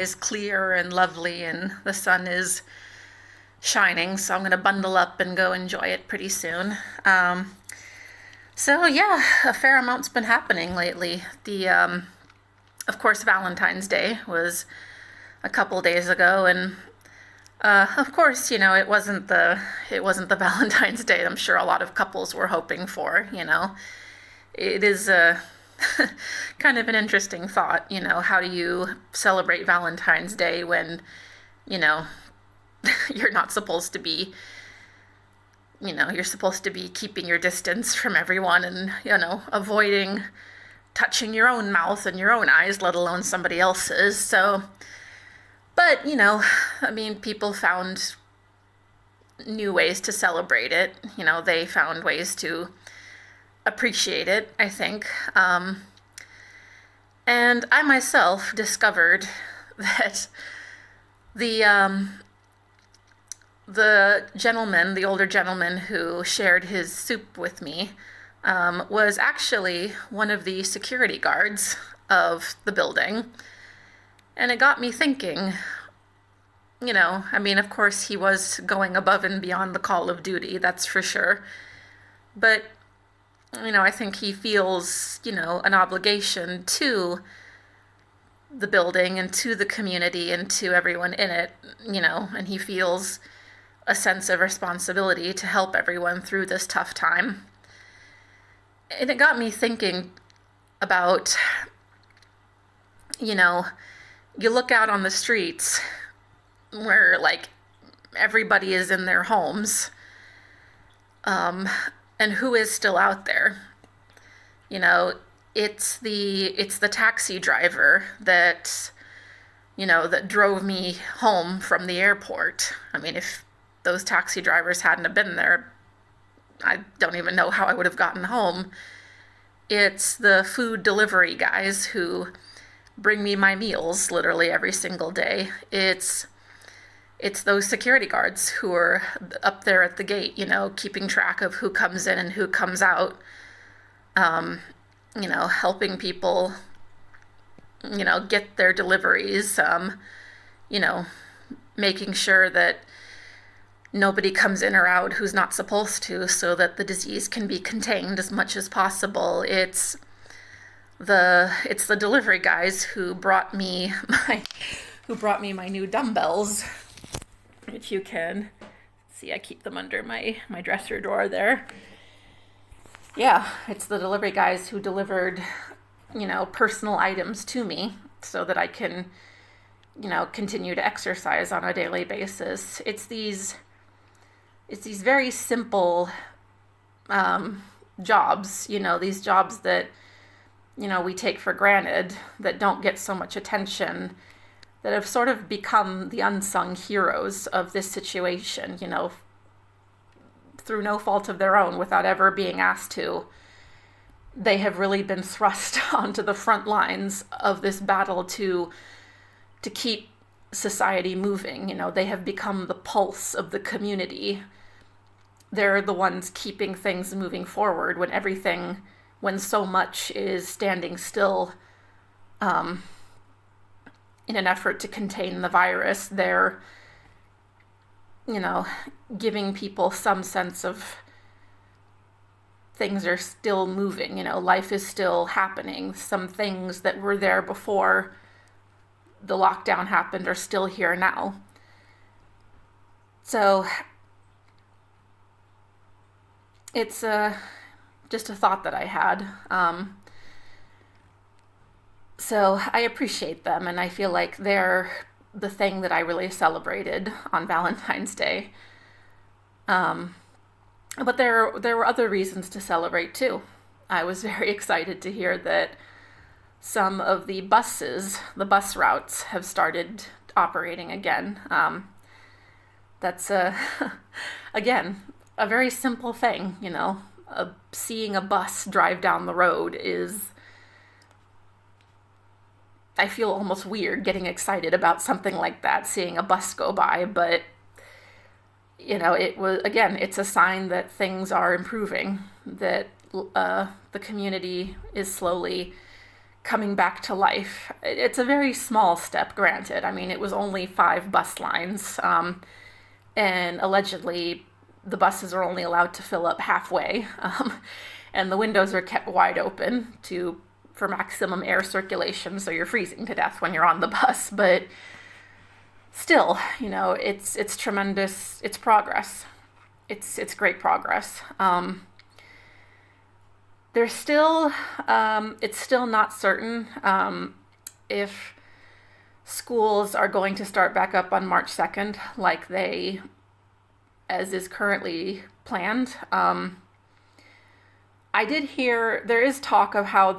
is clear and lovely and the sun is shining, so I'm going to bundle up and go enjoy it pretty soon. So yeah, a fair amount's been happening lately. Of course, Valentine's Day was a couple days ago, and of course, it wasn't the Valentine's Day I'm sure a lot of couples were hoping for. It is a kind of an interesting thought. How do you celebrate Valentine's Day when, you know, you're not supposed to be, you're supposed to be keeping your distance from everyone and, avoiding touching your own mouth and your own eyes, let alone somebody else's. So, but, people found new ways to celebrate it. They found ways to appreciate it, I think. And I myself discovered that the the older gentleman who shared his soup with me, was actually one of the security guards of the building. And it got me thinking, of course he was going above and beyond the call of duty, that's for sure. But, I think he feels, an obligation to the building and to the community and to everyone in it, and he feels a sense of responsibility to help everyone through this tough time. And it got me thinking about, you look out on the streets where, everybody is in their homes, and who is still out there? It's the taxi driver that, that drove me home from the airport. If those taxi drivers hadn't have been there, I don't even know how I would have gotten home. It's the food delivery guys who bring me my meals literally every single day. It's those security guards who are up there at the gate, keeping track of who comes in and who comes out, helping people, get their deliveries, making sure that nobody comes in or out who's not supposed to, so that the disease can be contained as much as possible. It's the delivery guys who brought me my new dumbbells. If you can see, I keep them under my dresser drawer there. Yeah, it's the delivery guys who delivered, personal items to me so that I can, continue to exercise on a daily basis. It's these very simple jobs, these jobs that, we take for granted, that don't get so much attention, that have sort of become the unsung heroes of this situation, through no fault of their own, without ever being asked to. They have really been thrust onto the front lines of this battle to keep society moving. They have become the pulse of the community. They're the ones keeping things moving forward when so much is standing still, in an effort to contain the virus. They're, giving people some sense of things are still moving, life is still happening. Some things that were there before the lockdown happened are still here now. So it's just a thought that I had. So I appreciate them, and I feel like they're the thing that I really celebrated on Valentine's Day. But there were other reasons to celebrate too. I was very excited to hear that some of the bus routes have started operating again. That's again, a very simple thing, seeing a bus drive down the road is, I feel almost weird getting excited about something like that, seeing a bus go by, but, it's a sign that things are improving, that the community is slowly coming back to life. It's a very small step, granted. I mean, it was only 5 bus lines, and allegedly the buses are only allowed to fill up halfway, and the windows are kept wide open for maximum air circulation, so you're freezing to death when you're on the bus. But still, it's tremendous. It's progress. It's great progress. There's still, it's still not certain if schools are going to start back up on March 2nd, as is currently planned. I did hear there is talk of how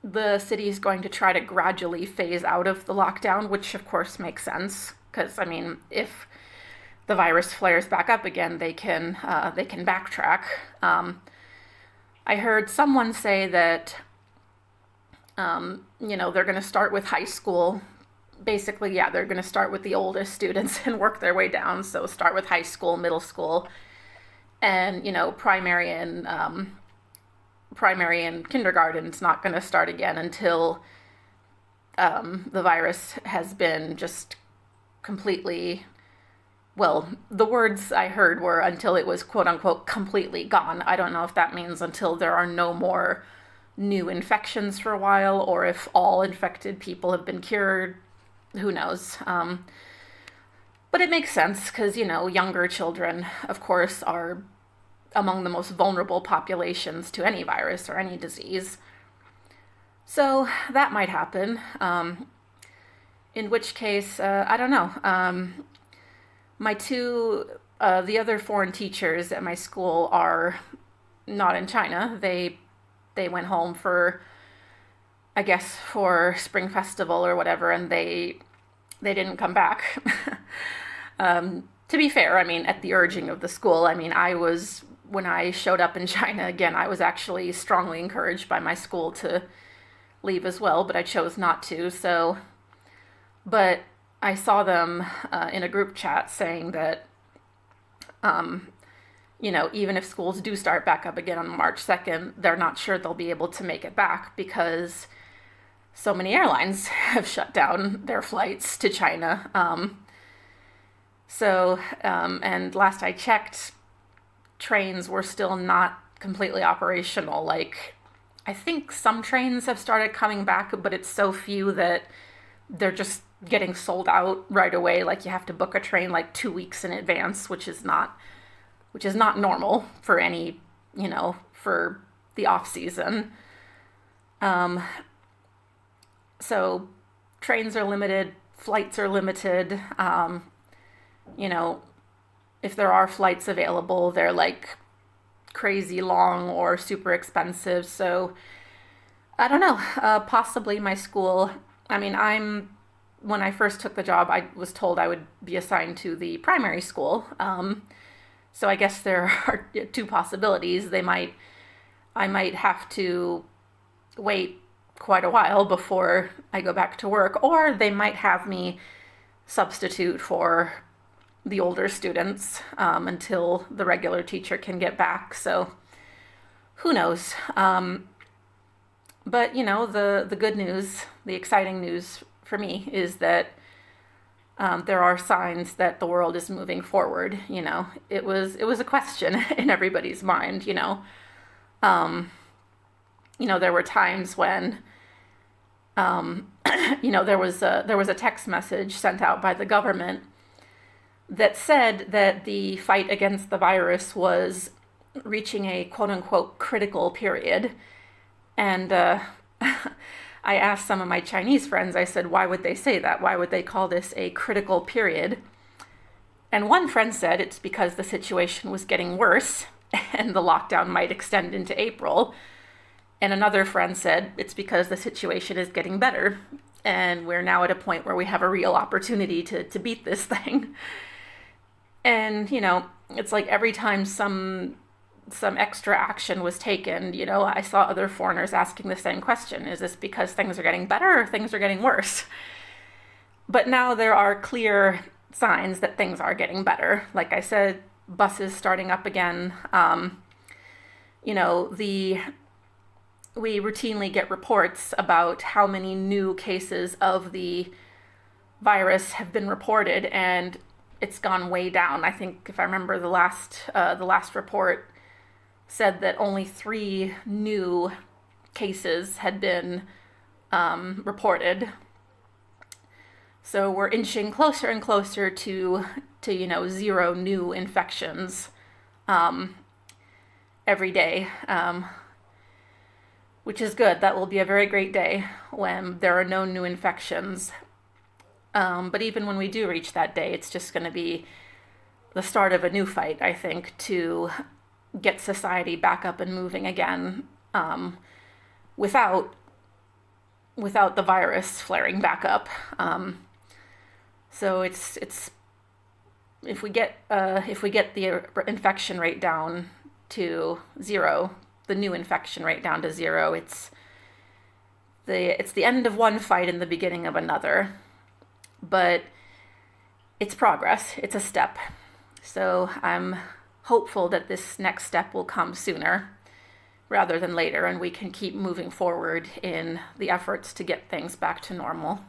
the city is going to try to gradually phase out of the lockdown, which of course makes sense, because I mean, if the virus flares back up again, they can backtrack. I heard someone say that, they're going to start with high school. Basically, yeah, they're going to start with the oldest students and work their way down. So start with high school, middle school, and, primary and kindergarten's not going to start again until the virus has been just completely, well, the words I heard were until it was quote unquote completely gone. I don't know if that means until there are no more new infections for a while, or if all infected people have been cured. Who knows? But it makes sense because, younger children, of course, are among the most vulnerable populations to any virus or any disease. So that might happen. In which case, I don't know. The other foreign teachers at my school are not in China. They went home for Spring Festival or whatever, and they didn't come back. To be fair, I mean, at the urging of the school, I mean, when I showed up in China again, I was actually strongly encouraged by my school to leave as well, but I chose not to. So, but I saw them in a group chat saying that, even if schools do start back up again on March 2nd, they're not sure they'll be able to make it back because so many airlines have shut down their flights to China. And last I checked, trains were still not completely operational. Like, I think some trains have started coming back, but it's so few that they're just getting sold out right away. Like, you have to book a train like 2 weeks in advance, which is not normal for any, for the off season. So trains are limited, flights are limited. If there are flights available, they're like crazy long or super expensive. So I don't know, possibly my school, I mean, when I first took the job, I was told I would be assigned to the primary school. So I guess there are 2 possibilities. I might have to wait quite a while before I go back to work, or they might have me substitute for the older students until the regular teacher can get back. So who knows? But the good news, the exciting news for me is that there are signs that the world is moving forward. It was a question in everybody's mind. There were times when there was a text message sent out by the government that said that the fight against the virus was reaching a quote-unquote critical period. And I asked some of my Chinese friends, I said, why would they say that? Why would they call this a critical period? And one friend said it's because the situation was getting worse and the lockdown might extend into April. And another friend said it's because the situation is getting better and we're now at a point where we have a real opportunity to beat this thing. And, it's like every time some extra action was taken, I saw other foreigners asking the same question. Is this because things are getting better or things are getting worse? But now there are clear signs that things are getting better. Like I said, buses starting up again. we routinely get reports about how many new cases of the virus have been reported, and it's gone way down. I think, if I remember, the last report said that only 3 new cases had been reported. So we're inching closer and closer to 0 new infections every day, which is good. That will be a very great day when there are no new infections. But even when we do reach that day, it's just going to be the start of a new fight, I think, to get society back up and moving again, without the virus flaring back up. So it's if we get the infection rate down to 0, the new infection rate down to 0, it's the end of one fight and the beginning of another. But it's progress. It's a step. So I'm hopeful that this next step will come sooner rather than later, and we can keep moving forward in the efforts to get things back to normal.